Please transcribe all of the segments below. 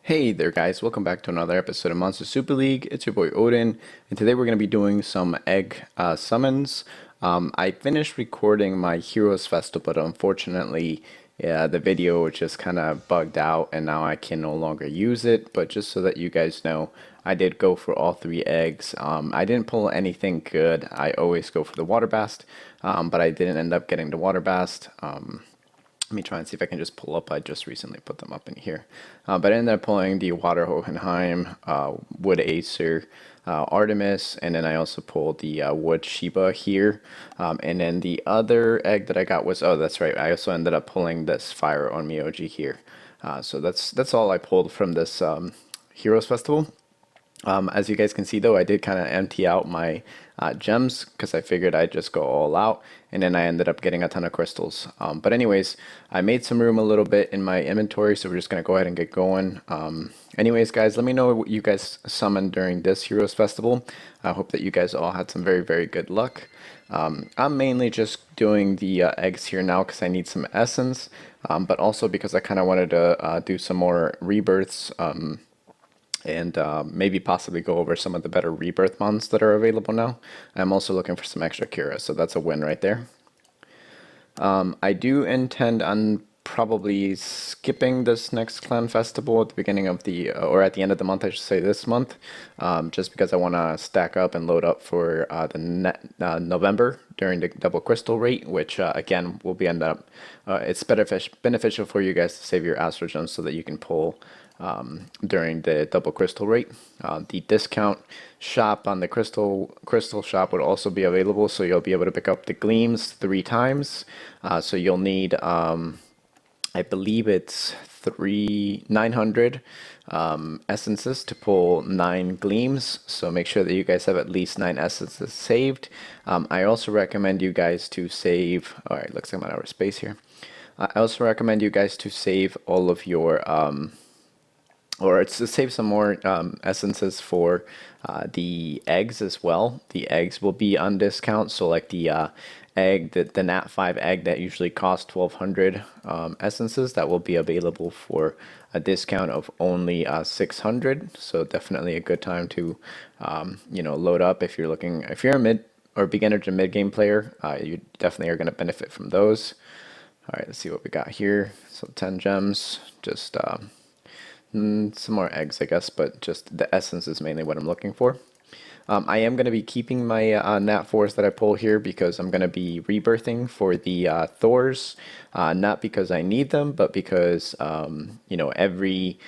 Hey there guys, welcome back to another episode of Monster Super League. It's your boy Odin, and today we're going to be doing some egg summons. I finished recording my Heroes Festival, but unfortunately the video just kind of bugged out and now I can no longer use it. But just so that you guys know, I did go for all three eggs. I didn't pull anything good. I always go for the Water Bast, but I didn't end up getting the Water Bast. Let me try and see if I can just pull up. I just recently put them up in here. But I ended up pulling the Water Hohenheim, Wood Acer, Artemis, and then I also pulled the Wood Sheba here. And then the other egg that I got was, oh, that's right, I also ended up pulling this Fire on Miyoji here. So that's all I pulled from this Heroes Festival. As you guys can see though, I did kind of empty out my gems because I figured I'd just go all out, and then I ended up getting a ton of crystals. But anyways, I made some room a little bit in my inventory, so we're just going to go ahead and get going. Anyways guys, let me know what you guys summoned during this Heroes Festival. I hope that you guys all had some very, very good luck. I'm mainly just doing the eggs here now because I need some essence, but also because I kind of wanted to do some more rebirths. And maybe possibly go over some of the better rebirth mons that are available now. I'm also looking for some extra Kira, so that's a win right there. I do intend on probably skipping this next clan festival at the beginning of the, or at the end of the month, I should say this month, just because I want to stack up and load up for November during the double crystal rate, which again will be it's beneficial for you guys to save your Astro Gems so that you can pull during the double crystal rate. The discount shop on the crystal shop would also be available, so you'll be able to pick up the gleams 3 times. So you'll need, I believe it's 900 essences to pull 9 gleams. So make sure that you guys have at least 9 essences saved. I also recommend you guys to save. All right, looks like I'm out of space here. I also recommend you guys to save all of your or it's to save some more essences for the eggs as well. The eggs will be on discount, so like the egg, the Nat 5 egg that usually costs 1200 essences, that will be available for a discount of only 600. So definitely a good time to load up if you're a mid or beginner to mid game player. You definitely are going to benefit from those. All right, let's see what we got here. So 10 gems, just some more eggs, I guess, but just the essence is mainly what I'm looking for. I am going to be keeping my Nat 4s that I pull here because I'm going to be rebirthing for the Thors, not because I need them, but because every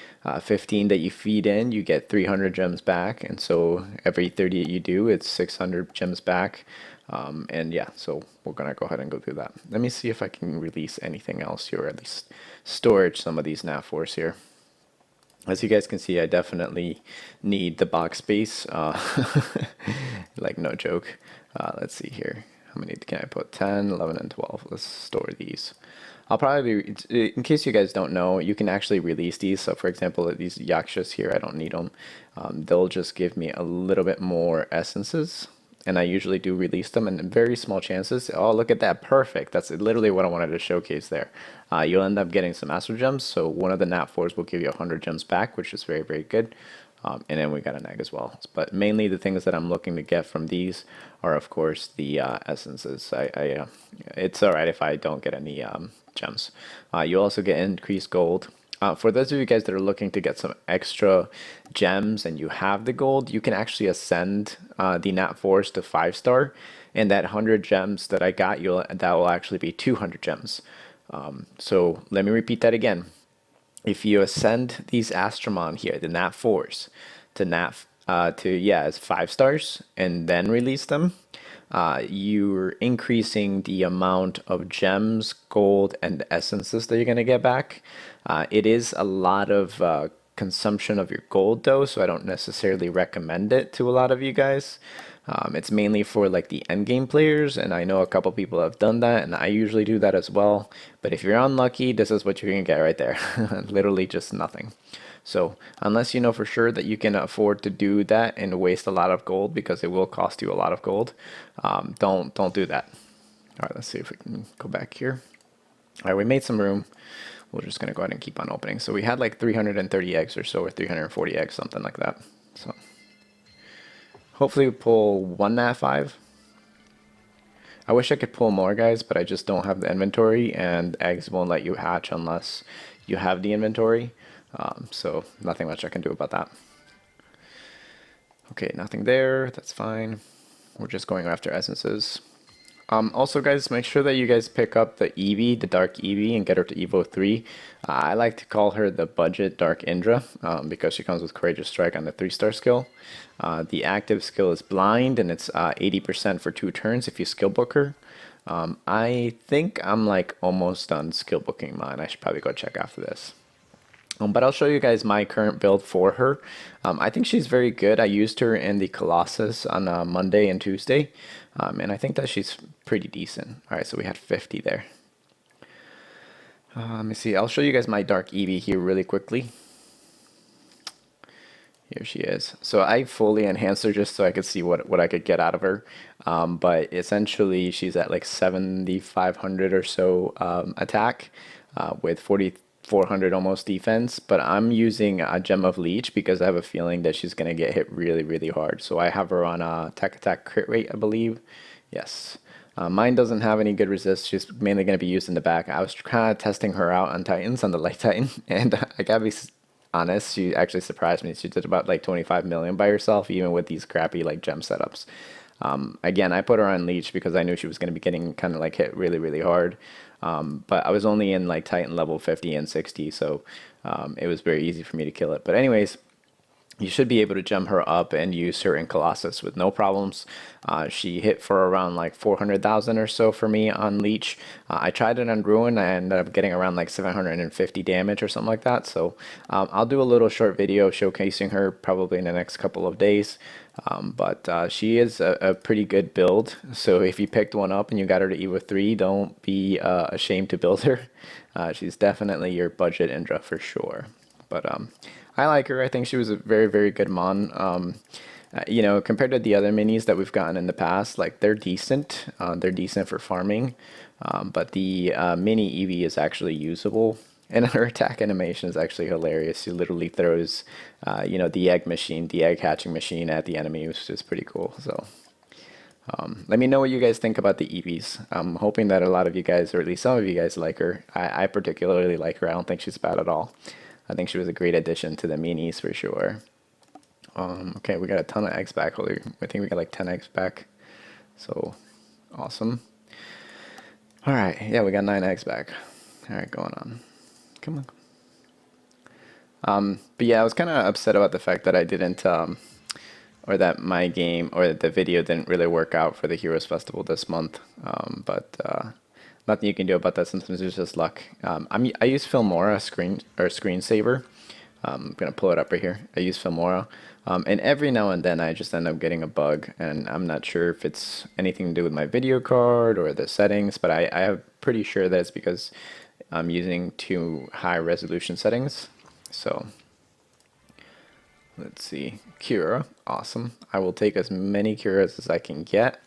15 that you feed in, you get 300 gems back, and so every 30 that you do, it's 600 gems back. And yeah, so we're gonna go ahead and go through that. Let me see if I can release anything else here, or at least storage some of these Nat 4s here. As you guys can see, I definitely need the box space, like no joke. Let's see here. How many can I put? 10, 11, and 12. Let's store these. I'll probably, in case you guys don't know, you can actually release these. So for example, these Yakshas here, I don't need them. They'll just give me a little bit more essences. And I usually do release them in very small chances. Oh, look at that. Perfect. That's literally what I wanted to showcase there. You'll end up getting some Astro Gems. So one of the Nat 4s will give you 100 gems back, which is very, very good. And then we got an egg as well. But mainly the things that I'm looking to get from these are, of course, the essences. It's all right if I don't get any gems. You also get increased gold. For those of you guys that are looking to get some extra gems and you have the gold, you can actually ascend the Nat 4s to 5-star, and that 100 gems that I got, that will actually be 200 gems. So let me repeat that again. If you ascend these Astromon here, the Nat 4s, as 5 stars and then release them, you're increasing the amount of gems, gold, and essences that you're going to get back. It is a lot of consumption of your gold though, so I don't necessarily recommend it to a lot of you guys. It's mainly for like the end game players, and I know a couple people have done that, and I usually do that as well. But if you're unlucky, this is what you're gonna get right there. Literally just nothing. So unless you know for sure that you can afford to do that and waste a lot of gold, because it will cost you a lot of gold, don't do that. All right, let's see if we can go back here. All right, we made some room. we're just gonna go ahead and keep on opening. So we had like 330 eggs or so, or 340 eggs, something like that. So hopefully we pull one nat 5. I wish I could pull more, guys, but I just don't have the inventory, and eggs won't let you hatch unless you have the inventory. So nothing much I can do about that. Okay, nothing there. That's fine. We're just going after essences. Also, guys, make sure that you guys pick up the Eevee, the Dark Eevee, and get her to Evo 3. I like to call her the budget Dark Indra because she comes with Courageous Strike on the 3-star skill. The active skill is Blind, and it's 80% for 2 turns if you skill book her. I think I'm like almost done skill booking mine. I should probably go check after this. But I'll show you guys my current build for her. I think she's very good. I used her in the Colossus on Monday and Tuesday, and I think that she's pretty decent. All right, so we had 50 there. Let me see. I'll show you guys my Dark Eevee here really quickly. Here she is. So I fully enhanced her just so I could see what I could get out of her. But essentially, she's at like 7,500 or so attack with 4,400 almost defense. But I'm using a Gem of Leech because I have a feeling that she's going to get hit really, really hard. So I have her on a tech attack crit rate, I believe. Yes. Mine doesn't have any good resist. She's mainly going to be used in the back. I was kind of testing her out on Titans, on the Light Titan, and I gotta be honest, she actually surprised me. She did about like 25 million by herself, even with these crappy like gem setups. Again, I put her on Leech because I knew she was going to be getting kind of like hit really, really hard. But I was only in like Titan level 50 and 60, so it was very easy for me to kill it. But anyways, you should be able to gem her up and use her in Colossus with no problems. She hit for around like 400,000 or so for me on Leech. I tried it on Ruin. I ended up getting around like 750 damage or something like that. So I'll do a little short video showcasing her probably in the next couple of days. But she is a pretty good build. So if you picked one up and you got her to Evo 3, don't be ashamed to build her. She's definitely your budget Indra for sure. But I like her. I think she was a very, very good mon. You know, compared to the other minis that we've gotten in the past, like they're decent. They're decent for farming. But the mini Eevee is actually usable. And her attack animation is actually hilarious. She literally throws, you know, the egg hatching machine at the enemy, which is pretty cool. So let me know what you guys think about the Eevees. I'm hoping that a lot of you guys, or at least some of you guys, like her. I particularly like her. I don't think she's bad at all. I think she was a great addition to the minis for sure. Okay, we got a ton of eggs back. I think we got like 10 eggs back. So awesome. All right, yeah, we got 9 eggs back. All right, going on. Come on. But yeah, I was kind of upset about the fact that I didn't, or that my game or the video didn't really work out for the Heroes Festival this month. But nothing you can do about that. Sometimes it's just luck. I use Filmora screensaver. I'm gonna pull it up right here. I use Filmora, and every now and then I just end up getting a bug, and I'm not sure if it's anything to do with my video card or the settings, but I am pretty sure that it's because I'm using too high resolution settings. So let's see, Cura, awesome. I will take as many Curas as I can get.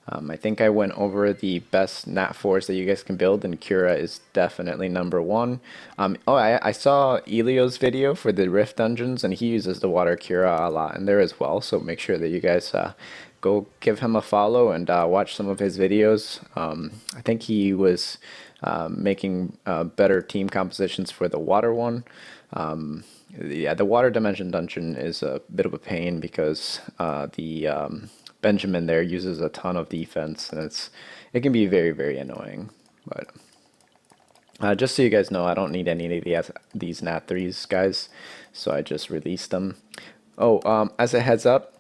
I think I went over the best Nat 4s that you guys can build, and Cura is definitely #1. I saw Elio's video for the Rift Dungeons, and he uses the Water Cura a lot in there as well, so make sure that you guys go give him a follow and watch some of his videos. I think he was making better team compositions for the Water one. Yeah, the Water Dimension Dungeon is a bit of a pain because the Benjamin there uses a ton of defense, and it can be very, very annoying. But just so you guys know, I don't need any of these Nat 3s, guys, so I just released them. Oh, as a heads up,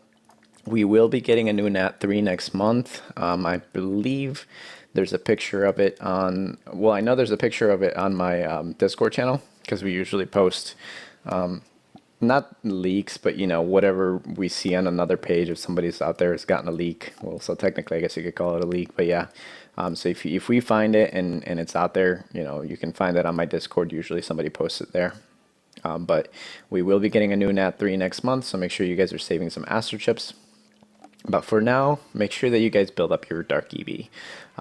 we will be getting a new Nat 3 next month. I believe there's a picture of it on, well, I know there's a picture of it on my Discord channel, because we usually post not leaks, but you know, whatever we see on another page, if somebody's out there has gotten a leak. Well, so technically I guess you could call it a leak, but yeah. So if we find it and it's out there, you know, you can find it on my Discord. Usually somebody posts it there. But we will be getting a new Nat 3 next month, so make sure you guys are saving some Astro Chips. But for now, make sure that you guys build up your Dark Eevee.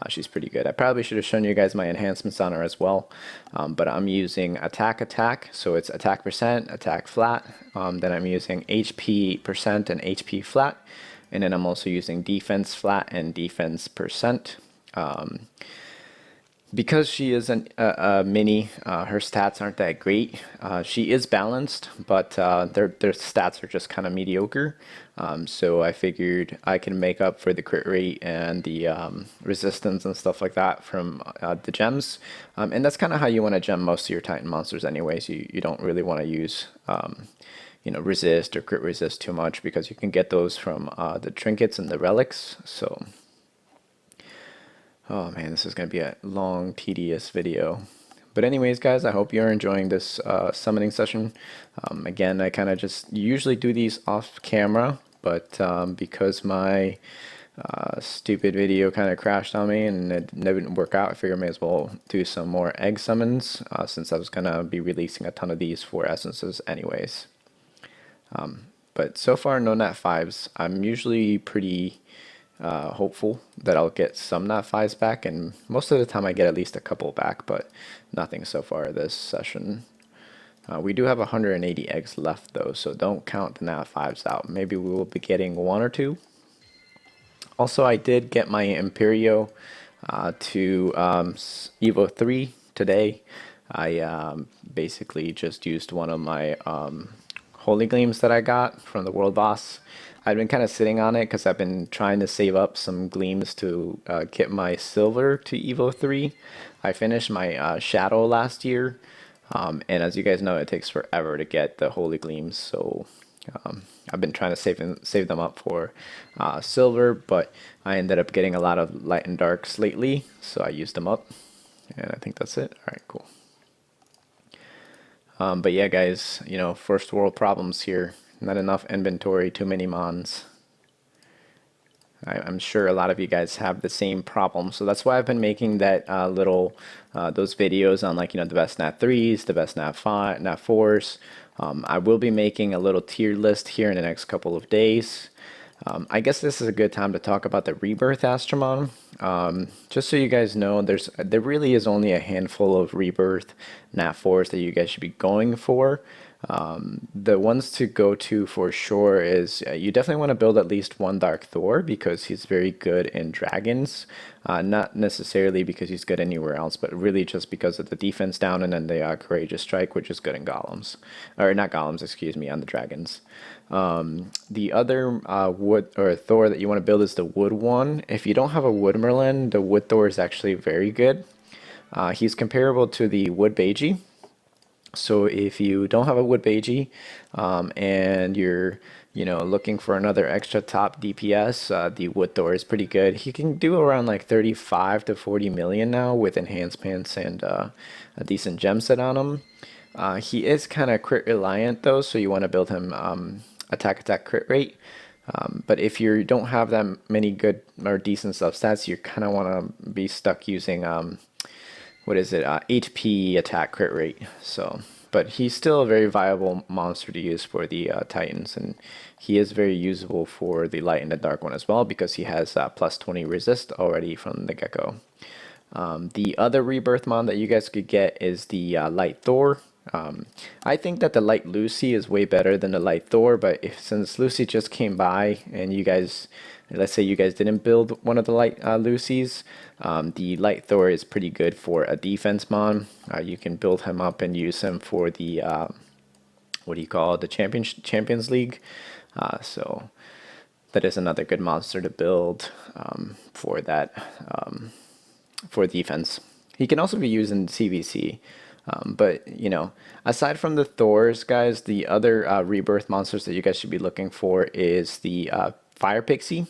She's pretty good. I probably should have shown you guys my enhancements on her as well, but I'm using attack, so it's attack percent, attack flat. Then I'm using HP percent and HP flat, and then I'm also using defense flat and defense percent. Because she is a mini, her stats aren't that great. She is balanced, but their stats are just kind of mediocre. So I figured I can make up for the crit rate and the resistance and stuff like that from the gems. And that's kind of how you want to gem most of your Titan monsters anyways. You don't really want to use resist or crit resist too much, because you can get those from the trinkets and the relics. So oh man, this is going to be a long, tedious video. But anyways, guys, I hope you're enjoying this summoning session. Again, I kind of just usually do these off camera, but because my stupid video kind of crashed on me and it didn't work out, I figured I may as well do some more egg summons, since I was going to be releasing a ton of these for essences anyways. But so far, no Nat 5s. I'm usually pretty hopeful that I'll get some Nat 5s back, and most of the time I get at least a couple back, but nothing so far this session. We do have 180 eggs left though, so don't count the Nat 5s out. Maybe we will be getting one or two. Also, I did get my Imperio to Evo 3 today. I basically just used one of my Holy Gleams that I got from the World Boss. I've been kind of sitting on it because I've been trying to save up some gleams to get my silver to Evo 3. I finished my Shadow last year, and as you guys know, it takes forever to get the Holy Gleams, so I've been trying to save them up for silver, but I ended up getting a lot of light and darks lately, so I used them up, and I think that's it. Alright, cool. But yeah, guys, first world problems here. Not enough inventory, too many mons. I'm sure a lot of you guys have the same problem, so that's why I've been making that those videos on the best Nat 3s, the best Nat 5, Nat 4s. I will be making a little tier list here in the next couple of days. I guess this is a good time to talk about the Rebirth Astromon. Just so you guys know, there really is only a handful of Rebirth Nat 4s that you guys should be going for. The ones to go to for sure is you definitely want to build at least one Dark Thor, because he's very good in dragons. Not necessarily because he's good anywhere else, but really just because of the defense down, and then the Courageous Strike, which is good in golems. Or not golems, excuse me, on the dragons. The other wood or Thor that you want to build is the wood one. If you don't have a wood Merlin, the wood Thor is actually very good. He's comparable to the wood Beiji. So if you don't have a wood Beiji and you're looking for another extra top DPS, the wood Thor is pretty good. He can do around like 35 to 40 million now with enhancements and a decent gem set on him. He is kind of crit reliant though, so you want to build him attack crit rate. But if you don't have that many good or decent substats, you kind of want to be stuck using what is it, HP attack crit rate. So, but he's still a very viable monster to use for the Titans, and he is very usable for the light and the dark one as well, because he has plus 20 resist already from the get-go. The other rebirth mon that you guys could get is the light Thor. I think that the light Lucy is way better than the light Thor, but since Lucy just came by and you guys, let's say you guys didn't build one of the light Lucy's, the light Thor is pretty good for a defense mon. You can build him up and use him for the what do you call it, the Champions League. So that is another good monster to build for that for defense. He can also be used in CVC. But aside from the Thors, guys, the other rebirth monsters that you guys should be looking for is the Fire Pixie.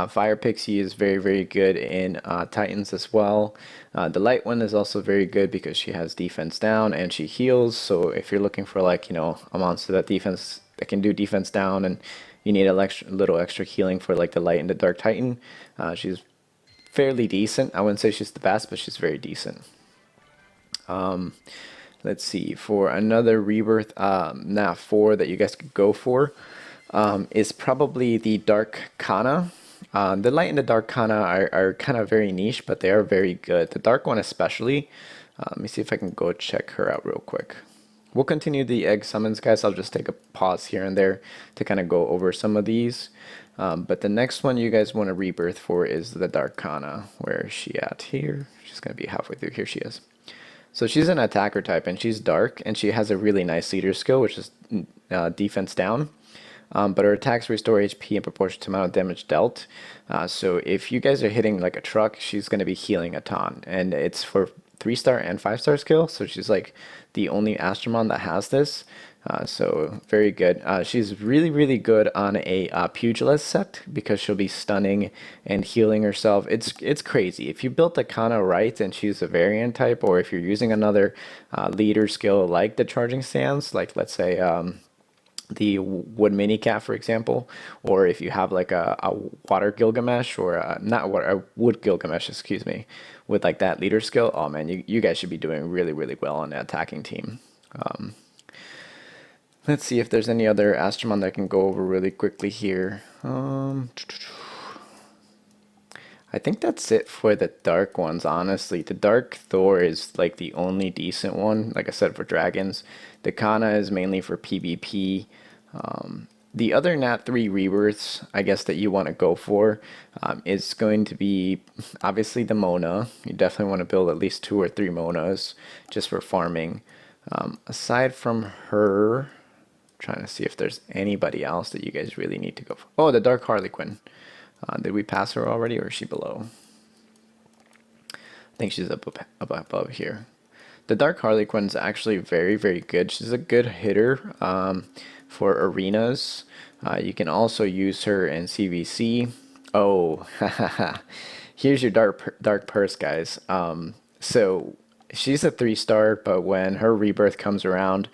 Fire Pixie is very, very good in Titans as well. The light one is also very good because she has defense down and she heals. So if you're looking for a monster that can do defense down, and you need a little extra healing for the light and the dark Titan, she's fairly decent. I wouldn't say she's the best, but she's very decent. Let's see, for another rebirth Nat 4 that you guys could go for, is probably the Dark Kana. The light and the Dark Kana are kind of very niche, but they are very good. The dark one especially. Let me see if I can go check her out real quick. We'll continue the egg summons, guys. I'll just take a pause here and there to kind of go over some of these. But the next one you guys want to rebirth for is the Dark Kana. Where is she at here? She's going to be halfway through. Here she is. So she's an attacker type, and she's dark, and she has a really nice leader skill, which is defense down. But her attacks restore HP in proportion to amount of damage dealt. So if you guys are hitting like a truck, she's going to be healing a ton. And it's for 3-star and 5-star skill, so she's like the only Astromon that has this. So very good. She's really good on a pugilist set because she'll be stunning and healing herself. It's crazy. If you built the Kana right and she's a variant type, or if you're using another leader skill like the charging stance, like let's say the wood mini cat, for example, or if you have like a water Gilgamesh, or not water, a wood Gilgamesh, excuse me, with like that leader skill, oh man, you guys should be doing really well on the attacking team. Let's see if there's any other Astromon that I can go over really quickly here. I think that's it for the dark ones, honestly. The Dark Thor is like the only decent one, like I said, for dragons. The Kana is mainly for PvP. The other Nat 3 rebirths, I guess, that you want to go for is going to be obviously the Mona. You definitely want to build at least 2 or 3 Monas just for farming. Aside from her, trying to see if there's anybody else that you guys really need to go for. Oh, the Dark Harlequin. Did we pass her already, or is she below? I think she's up above here. The Dark Harlequin's actually very good. She's a good hitter for arenas. You can also use her in CVC. Oh, here's your dark purse, guys. So she's a 3-star, but when her rebirth comes around,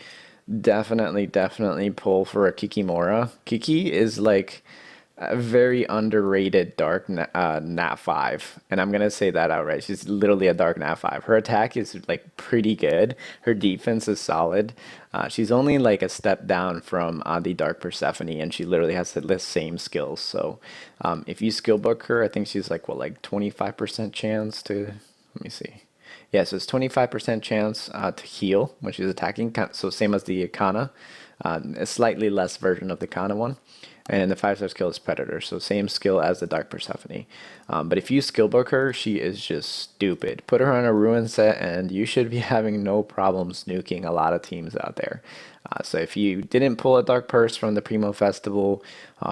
definitely pull for a Kikimora. Kiki is like a very underrated dark Nat 5, and I'm gonna say that outright. She's literally a dark Nat 5. Her attack is like pretty good. Her defense is solid. She's only like a step down from the Dark Persephone, and she literally has the same skills. So if you skill book her, I think she's like what, like 25% chance to, let me see. Yeah, so it's 25% chance to heal when she's attacking. So same as the Kana, a slightly less version of the Kana one. And the 5-star skill is Predator, so same skill as the Dark Persephone. But if you skill book her, she is just stupid. Put her on a Ruin set, and you should be having no problems nuking a lot of teams out there. So if you didn't pull a Dark Purse from the Primo Festival,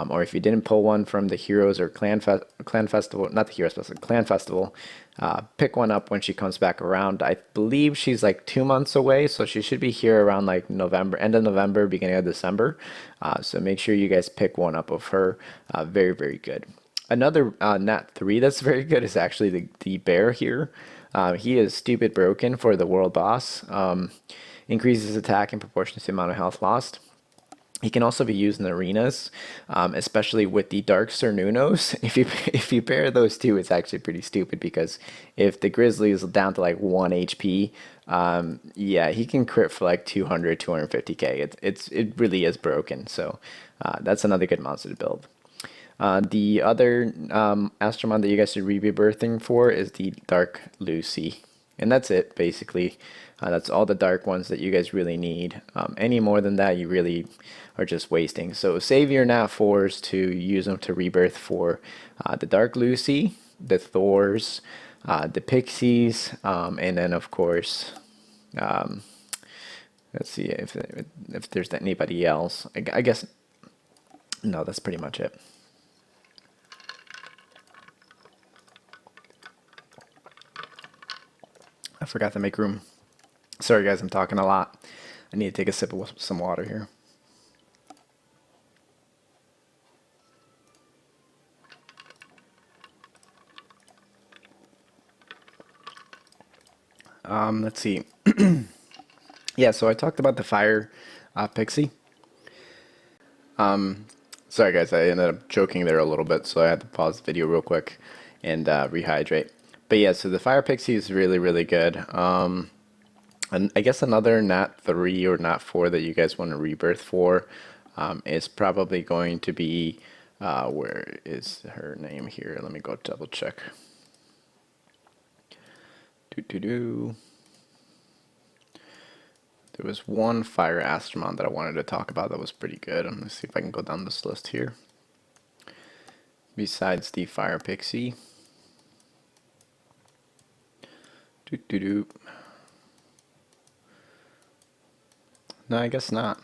or if you didn't pull one from the Heroes or Clan Festival, not the Heroes Festival, Clan Festival, pick one up when she comes back around. I believe she's like 2 months away, so she should be here around like November, end of November, beginning of December. So make sure you guys pick one up of her. Very good. Another Nat 3 that's very good is actually the bear here. He is stupid broken for the world boss. Increases attack in proportion to the amount of health lost. He can also be used in arenas, especially with the Dark Cernunos. If you pair those two, it's actually pretty stupid, because if the Grizzly is down to like 1 HP, yeah, he can crit for like 200, 250k. It really is broken. So that's another good monster to build. The other Astromon that you guys should be rebirthing for is the Dark Lucy. And that's it, basically. That's all the dark ones that you guys really need. Any more than that, you really are just wasting. So save your Nat 4s to use them to rebirth for the Dark Lucy, the Thors, the Pixies, and then of course, let's see if there's anybody else. I guess, no, that's pretty much it. I forgot to make room. Sorry guys, I'm talking a lot. I need to take a sip of some water here. Let's see. Yeah, so I talked about the fire Pixie. Sorry guys, I ended up choking there a little bit, so I had to pause the video real quick and rehydrate. But yeah, so the fire Pixie is really good. And I guess another Nat 3 or Nat 4 that you guys want to rebirth for is probably going to be, where is her name here? Let me go double check. There was one fire Astromon that I wanted to talk about that was pretty good. I'm gonna see if I can go down this list here. Besides the fire Pixie. No, I guess not.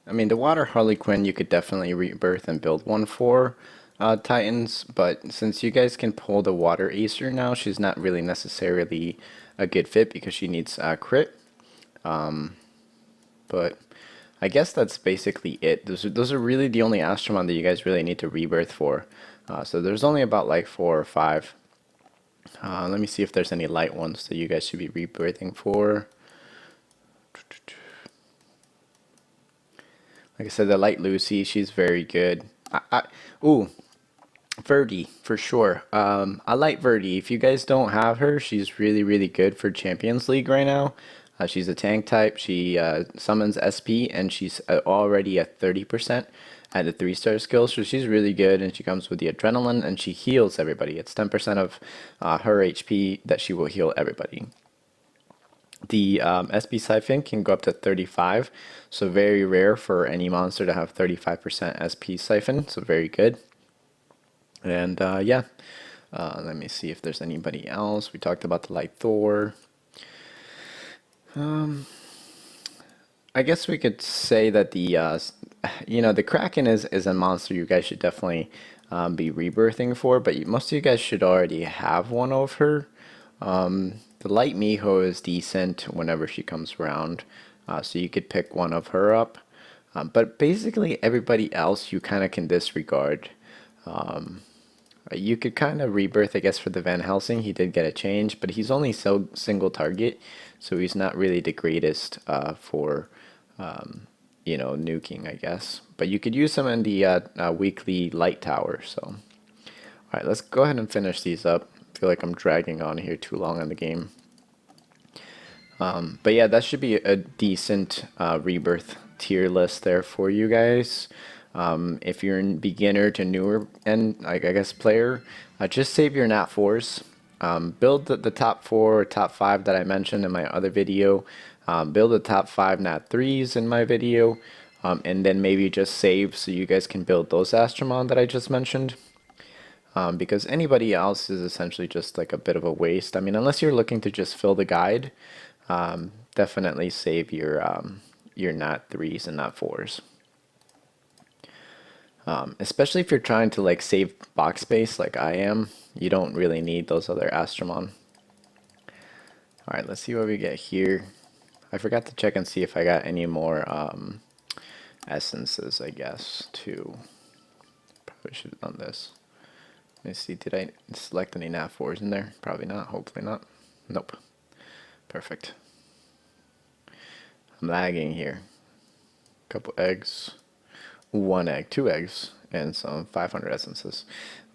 I mean, the water Harlequin you could definitely rebirth and build one for Titans, but since you guys can pull the water Acer now, she's not really necessarily a good fit because she needs crit. But I guess that's basically it. Those are really the only Astromon that you guys really need to rebirth for. So there's only about like 4 or 5. Let me see if there's any light ones that you guys should be rebirthing for. Like I said, the light Lucy, she's very good. Ooh, Verdi, for sure. I like Verdi. If you guys don't have her, she's really, really good for Champions League right now. She's a tank type. She summons SP, and she's already at 30% at the 3-star skill, so she's really good, and she comes with the adrenaline, and she heals everybody. It's 10% of her HP that she will heal everybody. The SP Siphon can go up to 35, so very rare for any monster to have 35% SP Siphon, so very good. And yeah, let me see if there's anybody else. We talked about the Light Thor. I guess we could say that the the Kraken is a monster you guys should definitely be rebirthing for, but most of you guys should already have one of her. The Light Miho is decent whenever she comes around, so you could pick one of her up. But basically everybody else you kind of can disregard. You could kind of rebirth, I guess, for the Van Helsing. He did get a change, but he's only so single target, so he's not really the greatest for nuking, I guess. But you could use him in the weekly light tower. So, all right, let's go ahead and finish these up. I feel like I'm dragging on here too long in the game. But yeah, that should be a decent rebirth tier list there for you guys. If you're a beginner to newer and I guess player, just save your Nat 4s. Build the top 4 or top 5 that I mentioned in my other video. Build the top 5 Nat 3s in my video. And then maybe just save so you guys can build those Astromon that I just mentioned. Because anybody else is essentially just like a bit of a waste. I mean, unless you're looking to just fill the guide, definitely save your Nat 3s and Nat 4s. Especially if you're trying to like save box space like I am, you don't really need those other Astromon. Alright, let's see what we get here. I forgot to check and see if I got any more essences, I guess, too. Probably should have done this. Let me see, did I select any Nat 4s in there? Probably not, hopefully not. Nope. Perfect. I'm lagging here. Couple eggs. 1 egg, 2 eggs, and some 500 essences.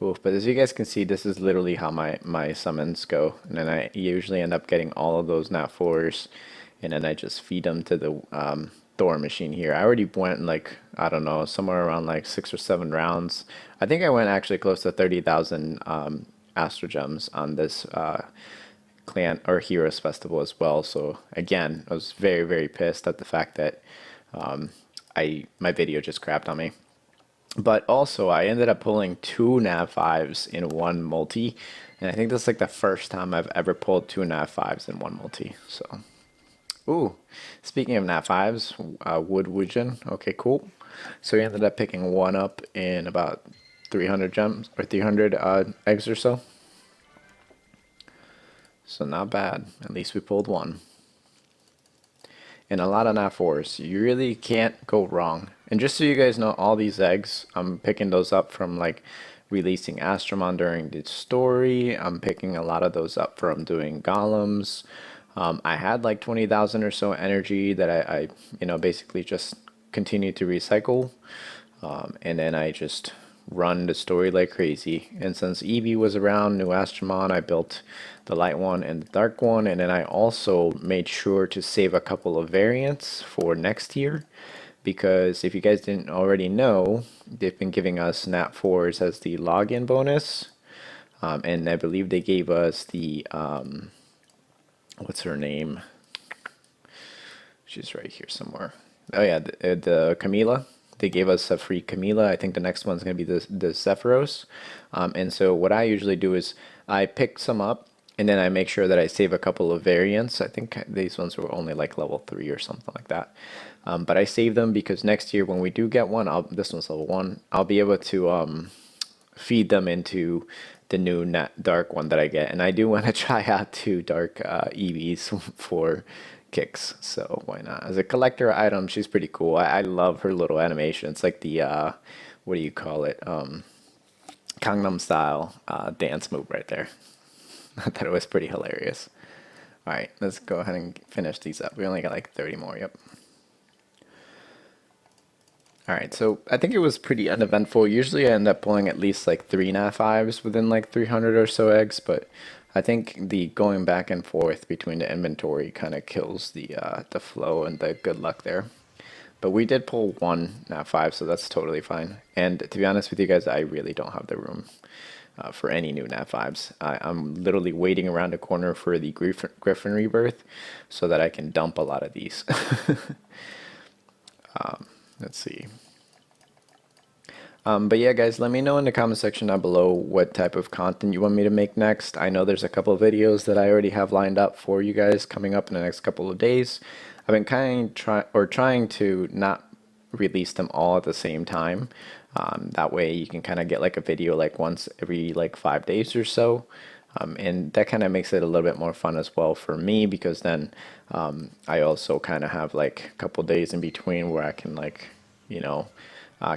Oof, but as you guys can see, this is literally how my summons go. And then I usually end up getting all of those Nat 4s, and then I just feed them to the Thor machine here. I already went like, I don't know, somewhere around like 6 or 7 rounds. I think I went actually close to 30,000 Astro Gems on this Clan or Heroes Festival as well. So again, I was very, very pissed at the fact that my video just crapped on me. But also I ended up pulling 2 Nav 5s in one multi, and I think that's like the first time I've ever pulled 2 Nav 5s in one multi. So, ooh, speaking of Nav 5s, Woodwigeon, okay, cool. So we ended up picking one up in about 300 gems or 300 eggs or so. So not bad. At least we pulled one. And a lot of Nat 4s. You really can't go wrong. And just so you guys know, all these eggs, I'm picking those up from like releasing Astromon during the story. I'm picking a lot of those up from doing golems. I had like 20,000 or so energy that I basically just continued to recycle. And then I just run the story like crazy. And since Eevee was around, new Astromon, I built the light one and the dark one, and then I also made sure to save a couple of variants for next year, because if you guys didn't already know, they've been giving us Nat 4s as the login bonus. And I believe they gave us the, what's her name? She's right here somewhere. Oh yeah, the Camila. They gave us a free Camila. I think the next one's going to be the Zephyros. And so what I usually do is I pick some up, and then I make sure that I save a couple of variants. I think these ones were only like level 3 or something like that. But I save them because next year when we do get one, this one's level 1, I'll be able to feed them into the new dark one that I get. And I do want to try out 2 dark EVs for kicks, so why not? As a collector item, she's pretty cool. I love her little animation. It's like the what do you call it, Gangnam style dance move right there. I thought it was pretty hilarious. All right, let's go ahead and finish these up. We only got like 30 more. Yep. All right, so I think it was pretty uneventful. Usually I end up pulling at least like 3 Nat 5s within like 300 or so eggs, but I think the going back and forth between the inventory kind of kills the flow and the good luck there. But we did pull 1 Nat 5, so that's totally fine. And to be honest with you guys, I really don't have the room for any new Nat 5s. I'm literally waiting around the corner for the Griffin Rebirth so that I can dump a lot of these. Let's see. But yeah, guys, let me know in the comment section down below what type of content you want me to make next. I know there's a couple of videos that I already have lined up for you guys coming up in the next couple of days. I've been trying to not release them all at the same time. That way you can kind of get like a video like once every like 5 days or so. And that kind of makes it a little bit more fun as well for me, because then I also kind of have like a couple days in between where I can like, you know,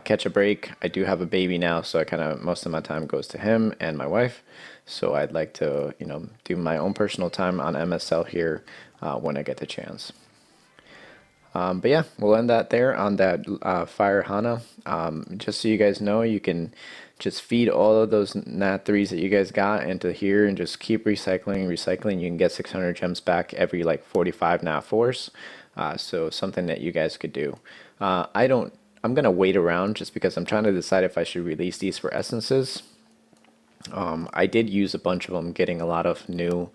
catch a break. I do have a baby now, so I kind of most of my time goes to him and my wife. So I'd like to, you know, do my own personal time on MSL here when I get the chance. But yeah, we'll end that there on that Fire Hana. Just so you guys know, you can just feed all of those Nat 3s that you guys got into here and just keep recycling. You can get 600 gems back every like 45 Nat 4s. So something that you guys could do. I'm going to wait around just because I'm trying to decide if I should release these for essences. I did use a bunch of them, getting a lot of new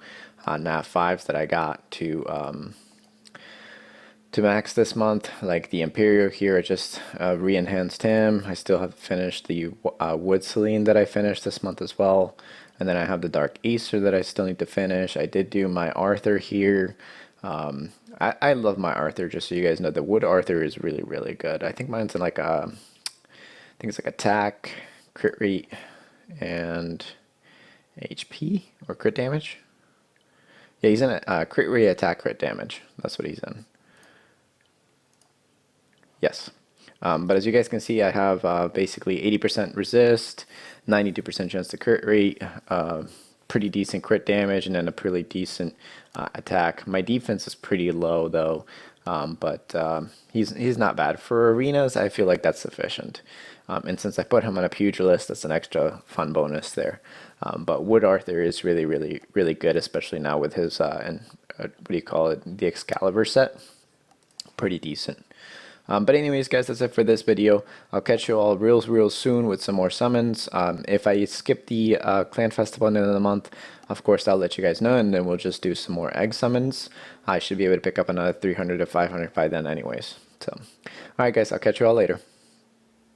Nat 5s that I got to max this month, like the Imperio here. I just re-enhanced him. I still have finished the Wood Celine that I finished this month as well, and then I have the Dark Easter that I still need to finish. I did do my Arthur here. I love my Arthur, just so you guys know. The Wood Arthur is really, really good. I think mine's in like I think it's like attack, crit rate, and HP or crit damage. Yeah, he's in crit rate, attack, crit damage. That's what he's in. Yes. But as you guys can see, I have basically 80% resist, 92% chance to crit rate, pretty decent crit damage, and then a pretty decent attack. My defense is pretty low though, but he's not bad. For arenas, I feel like that's sufficient. And since I put him on a pugilist, that's an extra fun bonus there. But Wood Arthur is really, really, really good, especially now with his, what do you call it, the Excalibur set. Pretty decent. But anyways, guys, that's it for this video. I'll catch you all real soon with some more summons. If I skip the Clan Festival at the end of the month, of course, I'll let you guys know, and then we'll just do some more egg summons. I should be able to pick up another 300 to 500 by then anyways. So, alright guys, I'll catch you all later.